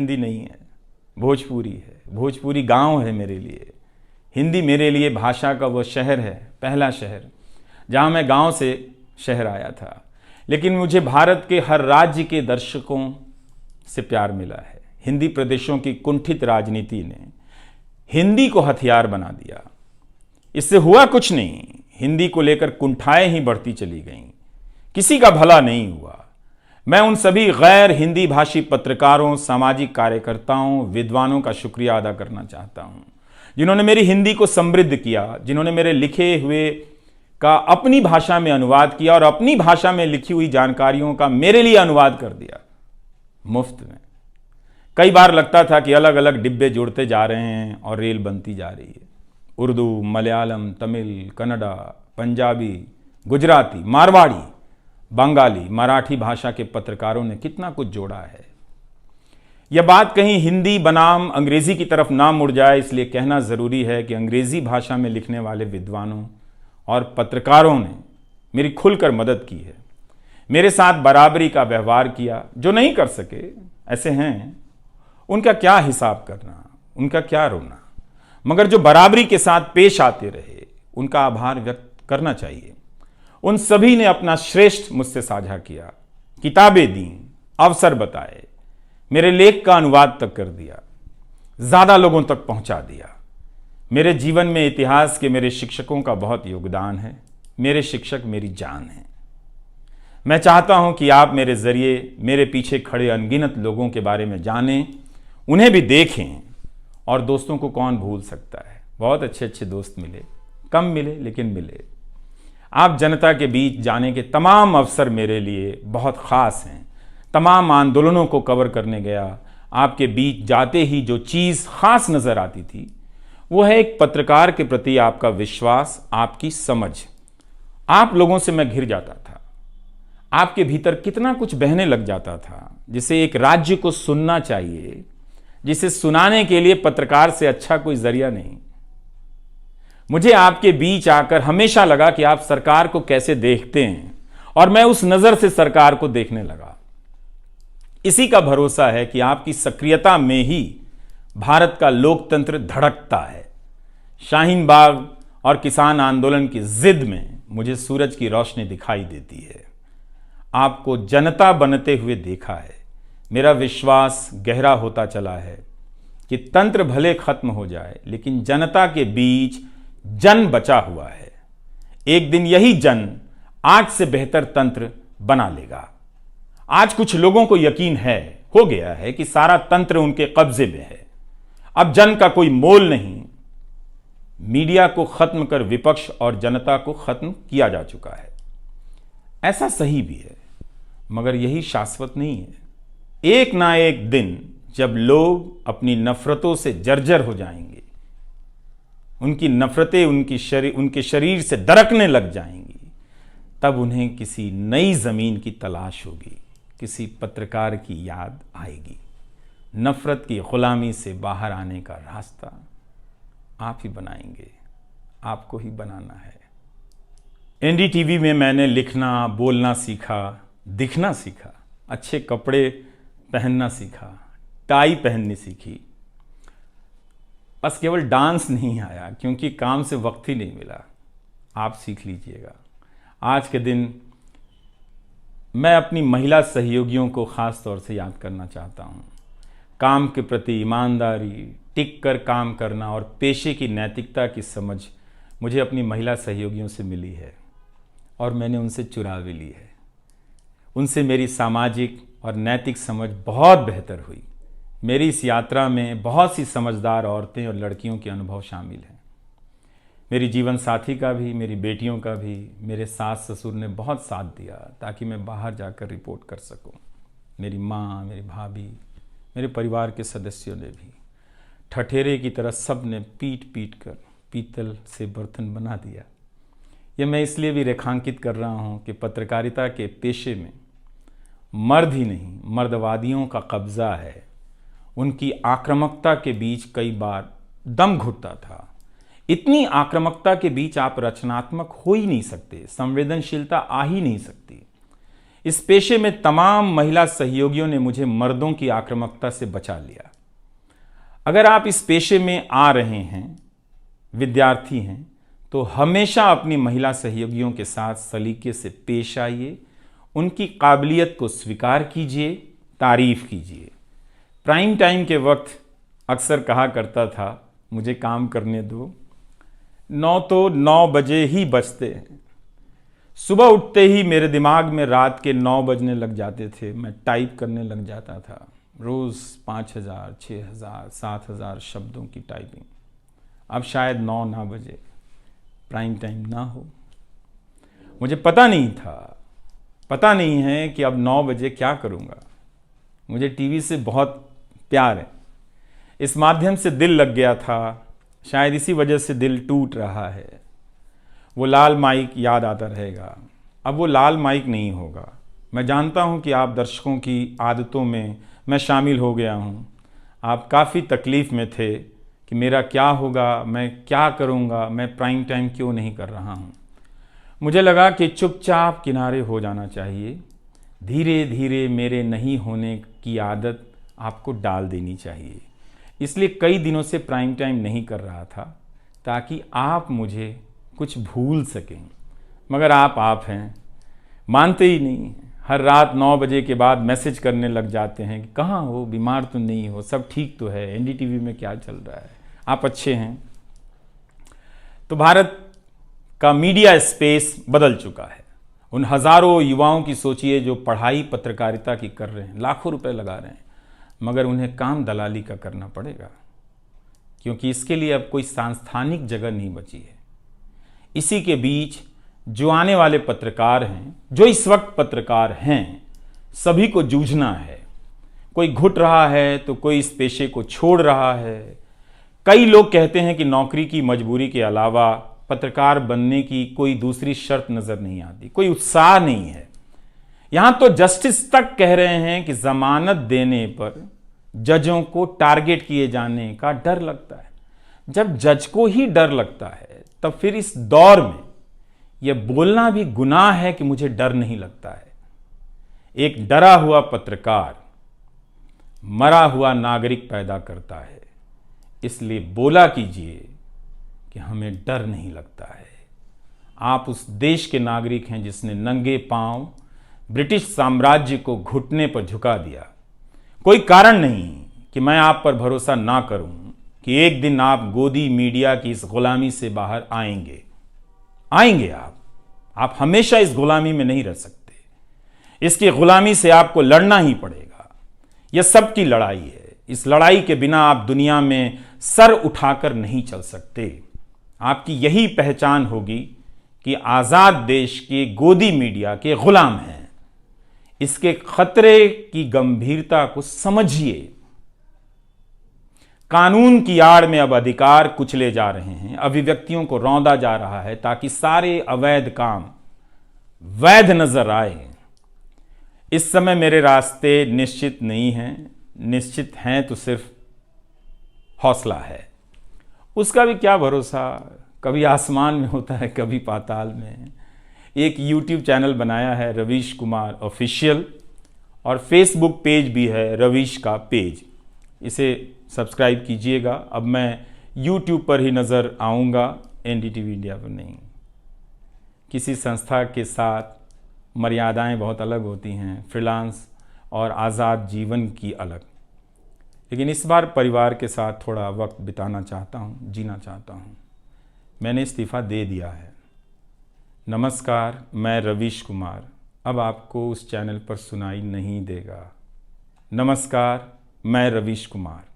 हिंदी नहीं है, भोजपुरी है। भोजपुरी गांव है मेरे लिए। हिंदी मेरे लिए भाषा का वो शहर है, पहला शहर जहां मैं गांव से शहर आया था। लेकिन मुझे भारत के हर राज्य के दर्शकों से प्यार मिला है। हिंदी प्रदेशों की कुंठित राजनीति ने हिंदी को हथियार बना दिया। इससे हुआ कुछ नहीं, हिंदी को लेकर कुंठाएं ही बढ़ती चली गईं, किसी का भला नहीं हुआ। मैं उन सभी गैर हिंदी भाषी पत्रकारों, सामाजिक कार्यकर्ताओं, विद्वानों का शुक्रिया अदा करना चाहता हूं, जिन्होंने मेरी हिंदी को समृद्ध किया, जिन्होंने मेरे लिखे हुए का अपनी भाषा में अनुवाद किया और अपनी भाषा में लिखी हुई जानकारियों का मेरे लिए अनुवाद कर दिया मुफ्त में। कई बार लगता था कि अलग अलग डिब्बे जुड़ते जा रहे हैं और रेल बनती जा रही है। उर्दू, मलयालम, तमिल, कन्नड़ा, पंजाबी, गुजराती, मारवाड़ी, बंगाली, मराठी भाषा के पत्रकारों ने कितना कुछ जोड़ा है। यह बात कहीं हिंदी बनाम अंग्रेजी की तरफ ना मुड़ जाए, इसलिए कहना जरूरी है कि अंग्रेजी भाषा में लिखने वाले विद्वानों और पत्रकारों ने मेरी खुलकर मदद की है, मेरे साथ बराबरी का व्यवहार किया। जो नहीं कर सके, ऐसे हैं, उनका क्या हिसाब करना, उनका क्या रोना, मगर जो बराबरी के साथ पेश आते रहे, उनका आभार व्यक्त करना चाहिए। उन सभी ने अपना श्रेष्ठ मुझसे साझा किया, किताबें दी, अवसर बताए, मेरे लेख का अनुवाद तक कर दिया, ज्यादा लोगों तक पहुंचा दिया। मेरे जीवन में इतिहास के मेरे शिक्षकों का बहुत योगदान है। मेरे शिक्षक मेरी जान है। मैं चाहता हूं कि आप मेरे जरिए मेरे पीछे खड़े अनगिनत लोगों के बारे में जानें, उन्हें भी देखें। और दोस्तों को कौन भूल सकता है, बहुत अच्छे अच्छे दोस्त मिले, कम मिले लेकिन मिले। आप जनता के बीच जाने के तमाम अवसर मेरे लिए बहुत खास हैं। तमाम आंदोलनों को कवर करने गया, आपके बीच जाते ही जो चीज़ खास नज़र आती थी वो है एक पत्रकार के प्रति आपका विश्वास, आपकी समझ। आप लोगों से मैं घिर जाता था। आपके भीतर कितना कुछ बहने लग जाता था, जिसे एक राज्य को सुनना चाहिए, जिसे सुनाने के लिए पत्रकार से अच्छा कोई जरिया नहीं। मुझे आपके बीच आकर हमेशा लगा कि आप सरकार को कैसे देखते हैं, और मैं उस नजर से सरकार को देखने लगा। इसी का भरोसा है कि आपकी सक्रियता में ही भारत का लोकतंत्र धड़कता है। शाहीन बाग और किसान आंदोलन की जिद में मुझे सूरज की रोशनी दिखाई देती है। आपको जनता बनते हुए देखा है। मेरा विश्वास गहरा होता चला है कि तंत्र भले खत्म हो जाए, लेकिन जनता के बीच जन बचा हुआ है। एक दिन यही जन आज से बेहतर तंत्र बना लेगा। आज कुछ लोगों को यकीन हो गया है कि सारा तंत्र उनके कब्जे में है। अब जन का कोई मोल नहीं। मीडिया को खत्म कर विपक्ष और जनता को खत्म किया जा चुका है। ऐसा सही भी है, मगर यही शाश्वत नहीं है। एक ना एक दिन जब लोग अपनी नफरतों से जर्जर हो जाएंगे, उनकी नफरतें उनके शरीर से दरकने लग जाएंगी, तब उन्हें किसी नई जमीन की तलाश होगी, किसी पत्रकार की याद आएगी। नफरत की गुलामी से बाहर आने का रास्ता आप ही बनाएंगे, आपको ही बनाना है। एनडीटीवी में मैंने लिखना, बोलना सीखा, दिखना सीखा, अच्छे कपड़े पहनना सीखा, टाई पहननी सीखी। बस केवल डांस नहीं आया, क्योंकि काम से वक्त ही नहीं मिला। आप सीख लीजिएगा। आज के दिन मैं अपनी महिला सहयोगियों को खास तौर से याद करना चाहता हूँ। काम के प्रति ईमानदारी, टिक कर काम करना और पेशे की नैतिकता की समझ मुझे अपनी महिला सहयोगियों से मिली है, और मैंने उनसे चुरा भी ली है। उनसे मेरी सामाजिक और नैतिक समझ बहुत बेहतर हुई। मेरी इस यात्रा में बहुत सी समझदार औरतें और लड़कियों के अनुभव शामिल हैं। मेरी जीवन साथी का भी, मेरी बेटियों का भी, मेरे सास ससुर ने बहुत साथ दिया ताकि मैं बाहर जाकर रिपोर्ट कर सकूं। मेरी माँ, मेरी भाभी, मेरे परिवार के सदस्यों ने भी ठठेरे की तरह सब ने पीट पीट कर पीतल से बर्तन बना दिया। यह मैं इसलिए भी रेखांकित कर रहा हूँ कि पत्रकारिता के पेशे में मर्द ही नहीं, मर्दवादियों का कब्जा है। उनकी आक्रामकता के बीच कई बार दम घुटता था। इतनी आक्रामकता के बीच आप रचनात्मक हो ही नहीं सकते, संवेदनशीलता आ ही नहीं सकती। इस पेशे में तमाम महिला सहयोगियों ने मुझे मर्दों की आक्रामकता से बचा लिया। अगर आप इस पेशे में आ रहे हैं, विद्यार्थी हैं, तो हमेशा अपनी महिला सहयोगियों के साथ सलीके से पेश आइए, उनकी काबिलियत को स्वीकार कीजिए, तारीफ कीजिए। प्राइम टाइम के वक्त अक्सर कहा करता था, मुझे काम करने दो, 9 बजे ही बजते हैं। सुबह उठते ही मेरे दिमाग में रात के 9 बजने लग जाते थे। मैं टाइप करने लग जाता था, रोज़ 5000, 6000, 7000 शब्दों की टाइपिंग। अब शायद 9 ना बजे, प्राइम टाइम ना हो। मुझे पता नहीं है कि अब 9 बजे क्या करूँगा। मुझे टीवी से बहुत प्यार है, इस माध्यम से दिल लग गया था, शायद इसी वजह से दिल टूट रहा है। वो लाल माइक याद आता रहेगा। अब वो लाल माइक नहीं होगा। मैं जानता हूँ कि आप दर्शकों की आदतों में मैं शामिल हो गया हूँ। आप काफ़ी तकलीफ़ में थे कि मेरा क्या होगा, मैं क्या करूँगा, मैं प्राइम टाइम क्यों नहीं कर रहा हूँ। मुझे लगा कि चुपचाप किनारे हो जाना चाहिए। धीरे धीरे मेरे नहीं होने की आदत आपको डाल देनी चाहिए। इसलिए कई दिनों से प्राइम टाइम नहीं कर रहा था, ताकि आप मुझे कुछ भूल सकें। मगर आप हैं, मानते ही नहीं। हर रात 9 बजे के बाद मैसेज करने लग जाते हैं कि कहाँ हो, बीमार तो नहीं हो, सब ठीक तो है, एनडीटीवी में क्या चल रहा है, आप अच्छे हैं। तो भारत का मीडिया स्पेस बदल चुका है। उन हज़ारों युवाओं की सोचिए जो पढ़ाई पत्रकारिता की कर रहे हैं, लाखों रुपए लगा रहे हैं, मगर उन्हें काम दलाली का करना पड़ेगा, क्योंकि इसके लिए अब कोई सांस्थानिक जगह नहीं बची है। इसी के बीच जो आने वाले पत्रकार हैं, जो इस वक्त पत्रकार हैं, सभी को जूझना है। कोई घुट रहा है तो कोई इस पेशे को छोड़ रहा है। कई लोग कहते हैं कि नौकरी की मजबूरी के अलावा पत्रकार बनने की कोई दूसरी शर्त नजर नहीं आती, कोई उत्साह नहीं है। यहां तो जस्टिस तक कह रहे हैं कि जमानत देने पर जजों को टारगेट किए जाने का डर लगता है। जब जज को ही डर लगता है, तब फिर इस दौर में यह बोलना भी गुनाह है कि मुझे डर नहीं लगता है। एक डरा हुआ पत्रकार मरा हुआ नागरिक पैदा करता है। इसलिए बोला कीजिए कि हमें डर नहीं लगता है। आप उस देश के नागरिक हैं जिसने नंगे पांव ब्रिटिश साम्राज्य को घुटने पर झुका दिया। कोई कारण नहीं कि मैं आप पर भरोसा ना करूं कि एक दिन आप गोदी मीडिया की इस गुलामी से बाहर आएंगे। आप हमेशा इस गुलामी में नहीं रह सकते। इसकी गुलामी से आपको लड़ना ही पड़ेगा। यह सबकी लड़ाई है। इस लड़ाई के बिना आप दुनिया में सर उठाकर नहीं चल सकते। आपकी यही पहचान होगी कि आजाद देश के गोदी मीडिया के गुलाम हैं। इसके खतरे की गंभीरता को समझिए। कानून की आड़ में अब अधिकार कुचले जा रहे हैं, अभिव्यक्तियों को रौंदा जा रहा है ताकि सारे अवैध काम वैध नजर आए। इस समय मेरे रास्ते निश्चित नहीं हैं, निश्चित हैं तो सिर्फ हौसला है। उसका भी क्या भरोसा, कभी आसमान में होता है, कभी पाताल में। एक YouTube चैनल बनाया है रवीश कुमार ऑफिशियल, और फेसबुक पेज भी है रवीश का पेज। इसे सब्सक्राइब कीजिएगा। अब मैं YouTube पर ही नज़र आऊँगा, एनडीटीवी इंडिया पर नहीं। किसी संस्था के साथ मर्यादाएं बहुत अलग होती हैं, फ्रीलांस और आज़ाद जीवन की अलग। लेकिन इस बार परिवार के साथ थोड़ा वक्त बिताना चाहता हूँ, जीना चाहता हूँ। मैंने इस्तीफ़ा दे दिया है। नमस्कार, मैं रवीश कुमार अब आपको उस चैनल पर सुनाई नहीं देगा। नमस्कार, मैं रवीश कुमार।